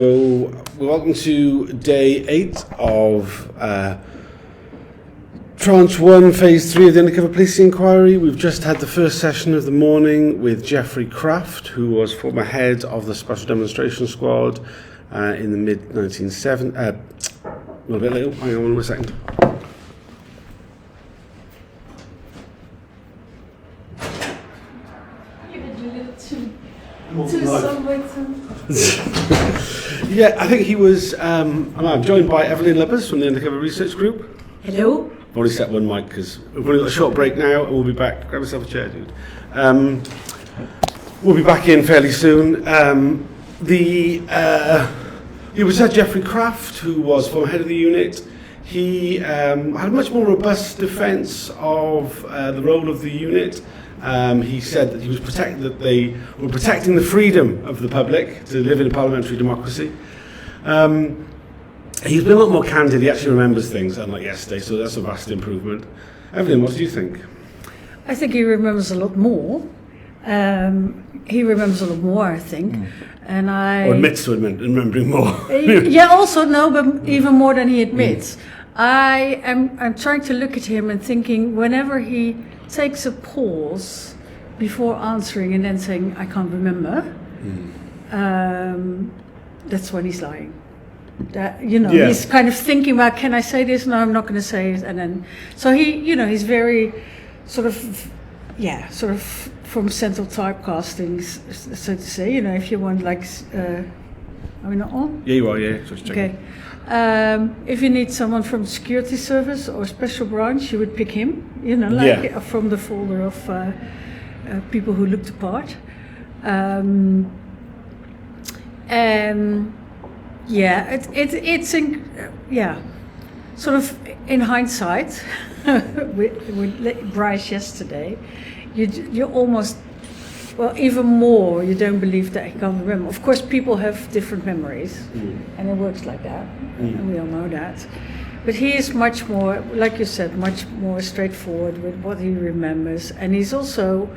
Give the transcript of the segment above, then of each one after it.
So, welcome to day 8 of Tranche 1, Phase 3 of the Undercover Policing Inquiry. We've just had the first session of the morning with Geoff Craft, who was former head of the Special Demonstration Squad in the mid-1970s. A little bit later, hang on a second. Yeah, I think he was. I'm joined by Eveline Lubbers from the Undercover Research Group. Hello. I've only set one mic because we've only got a short break now, and we'll be back. Grab yourself a chair, dude. We'll be back in fairly soon. He was Geoff Craft, who was former head of the unit. He had a much more robust defence of the role of the unit. He said that he was that they were protecting the freedom of the public to live in a parliamentary democracy. He's been a lot more candid. He actually remembers things, unlike yesterday, so that's a vast improvement. Eveline, what do you think? I think he remembers a lot more. He remembers a lot more, I think. And Or admits to remembering more. Yeah, also no, but even more than he admits. I'm trying to look at him and thinking whenever he takes a pause before answering and then saying, I can't remember, that's when he's lying. He's kind of thinking about, can I say this? No, I'm not going to say it. And then, so he's very sort of from central typecasting, so to say, if you want, like, are we not on? Yeah, you are, yeah. Just checking. Okay. If you need someone from the security service or special branch, you would pick him, from the folder of people who looked the part. Sort of in hindsight, with Bryce yesterday, you almost, even more, you don't believe that he can't remember. Of course, people have different memories, and it works like that, and we all know that. But he is much more, like you said, much more straightforward with what he remembers, and he's also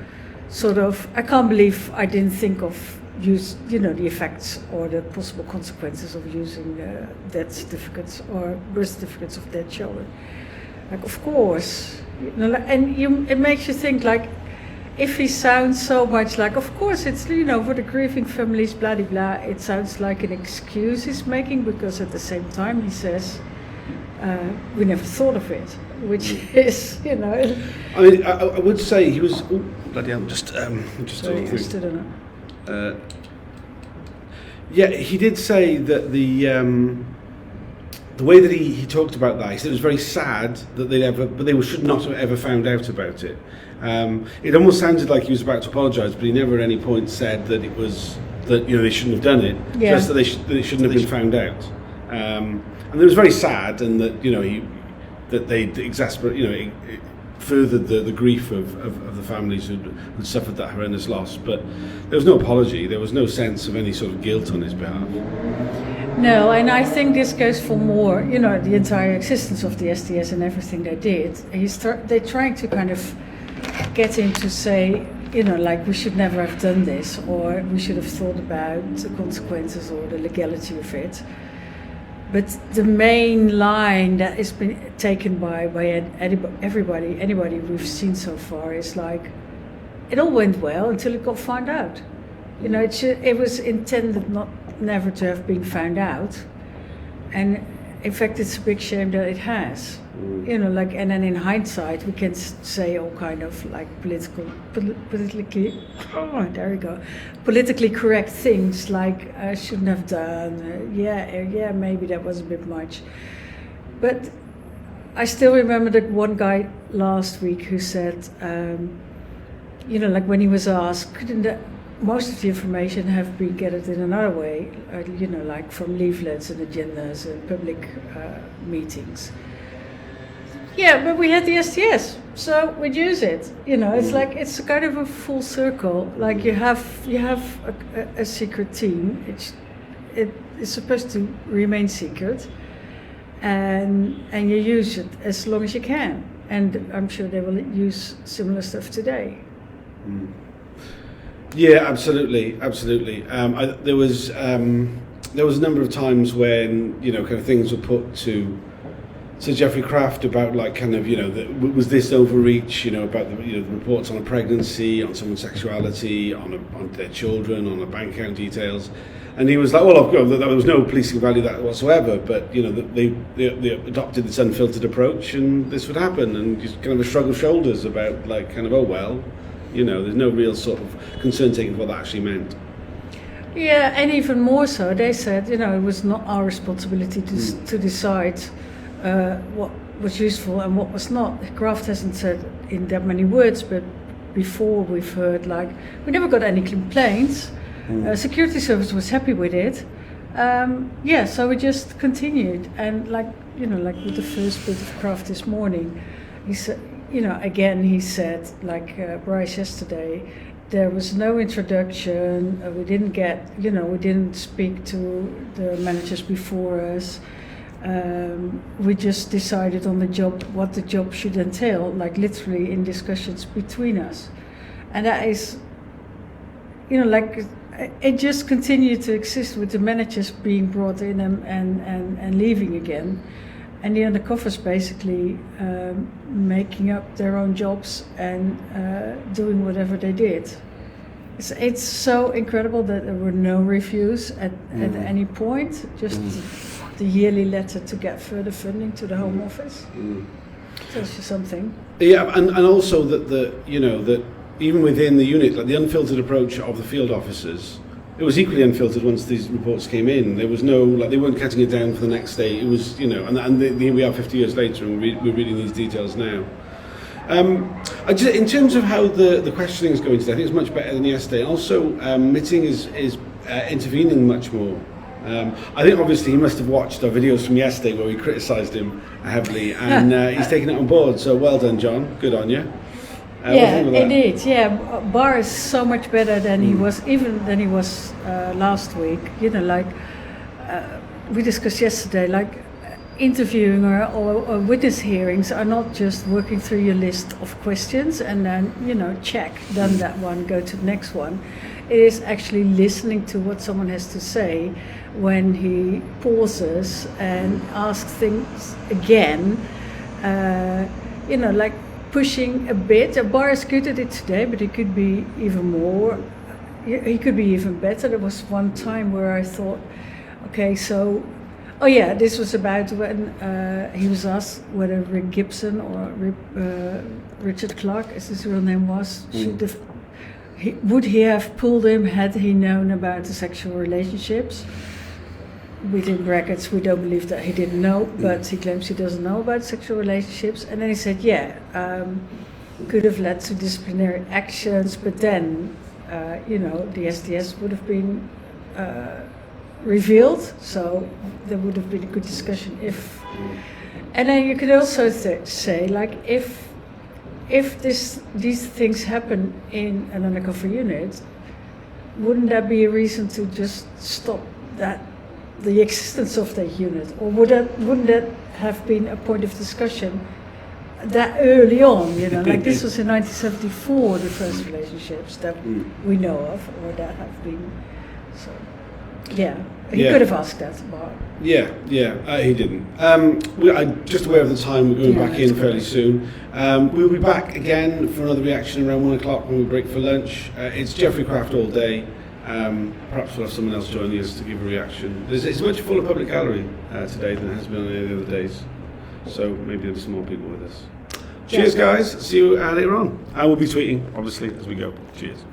sort of, I can't believe I didn't think of the effects or the possible consequences of using death certificates or birth certificates of dead children. Like, of course, it makes you think, like, if he sounds so much like, of course, it's, for the grieving families, blah, blah, blah, it sounds like an excuse he's making, because at the same time he says, we never thought of it, which is, I mean, I would say he was, bloody hell, sorry, I stood on it. He did say that the way that he talked about that, he said it was very sad that they should not have ever found out about it. It almost sounded like he was about to apologise, but he never at any point said that it was that they shouldn't have done it, just that it shouldn't have been found out. And it was very sad, and that that they exasperate, furthered the grief of the families who'd suffered that horrendous loss. But there was no apology, there was no sense of any sort of guilt on his behalf. No, and I think this goes for more, the entire existence of the STS and everything they did. They're trying to kind of get him to say, like, we should never have done this, or we should have thought about the consequences or the legality of it. But the main line that has been taken by anybody we've seen so far is like, it all went well until it got found out. It was intended never to have been found out, and in fact, it's a big shame that it has. And then in hindsight, we can say all kind of like politically correct things, like I shouldn't have done. Maybe that was a bit much. But I still remember that one guy last week who said, like when he was asked, couldn't most of the information have been gathered in another way, like from leaflets and agendas and public meetings. Yeah, but we had the STS, so we'd use it. It's like, it's kind of a full circle. Like you have a secret team. It is supposed to remain secret, and you use it as long as you can. And I'm sure they will use similar stuff today. Yeah, absolutely. There was there was a number of times when, you know, kind of things were put to Geoffrey Craft about, like, kind of, you know, was this overreach, you know, about the, you know, the reports on a pregnancy, on someone's sexuality, on their children, on the bank account details. And he was like, well, of course, there was no policing value that whatsoever, but, you know, they adopted this unfiltered approach, and this would happen, and just kind of a shrug of shoulders about, like, kind of, oh, well, you know, there's no real sort of concern taken for what that actually meant. Yeah, and even more so, they said, you know, it was not our responsibility to decide what was useful and what was not. Craft hasn't said in that many words, but before we've heard, like, we never got any complaints. Security service was happy with it. Yeah, so we just continued. And, like, you know, like with the first bit of Craft this morning, he said, you know, again, he said, like Bryce yesterday, there was no introduction. We didn't get, you know, we didn't speak to the managers before us. We just decided on the job, what the job should entail, like literally in discussions between us. And that is, you know, like, it just continued to exist with the managers being brought in and leaving again. And the undercovers basically making up their own jobs and doing whatever they did. It's so incredible that there were no reviews at any point, just the yearly letter to get further funding to the Home Office. Tells you something. Yeah, and also that you know, that even within the unit, like the unfiltered approach of the field officers, it was equally unfiltered once these reports came in. There was no, like, they weren't cutting it down for the next day. It was, you know, and here we are 50 years later, and we're reading these details now. In terms of how the questioning is going today, I think it's much better than yesterday. And also, Mitting is intervening much more. I think obviously he must have watched our videos from yesterday where we criticised him heavily, and he's taken it on board. So well done, John. Good on you. Yeah, indeed. Yeah, Bar is so much better than he was, even than he was last week. You know, like we discussed yesterday, like interviewing or witness hearings are not just working through your list of questions and then, you know, check, done that one, go to the next one. It is actually listening to what someone has to say when he pauses and asks things again. You know, like pushing a bit. Bar is good at it today, but he could be even more. He could be even better. There was one time where I thought, okay, so, oh yeah, this was about when he was asked whether Rick Gibson or Richard Clark, as his real name was, would he have pulled him had he known about the sexual relationships? Within brackets, we don't believe that he didn't know, but he claims he doesn't know about sexual relationships. And then he said, yeah, could have led to disciplinary actions, but then, you know, the SDS would have been revealed, so there would have been a good discussion if. And then you could also say, like, if these things happen in an undercover unit, wouldn't that be a reason to just stop the existence of that unit, or wouldn't that have been a point of discussion that early on? You know, like this was in 1974, the first relationships that we know of, or that have been. So, yeah, he could have asked that about. Yeah, he didn't. I'm just aware of the time. We're going back in fairly soon. We'll be back again for another reaction around 1 o'clock when we break for lunch. It's Geoffrey Craft all day. Perhaps we'll have someone else joining us to give a reaction. It's much fuller public gallery today than it has been on any of the other days. So maybe there'll be some more people with us. Cheers, guys. See you later on. I will be tweeting, obviously, as we go. Cheers.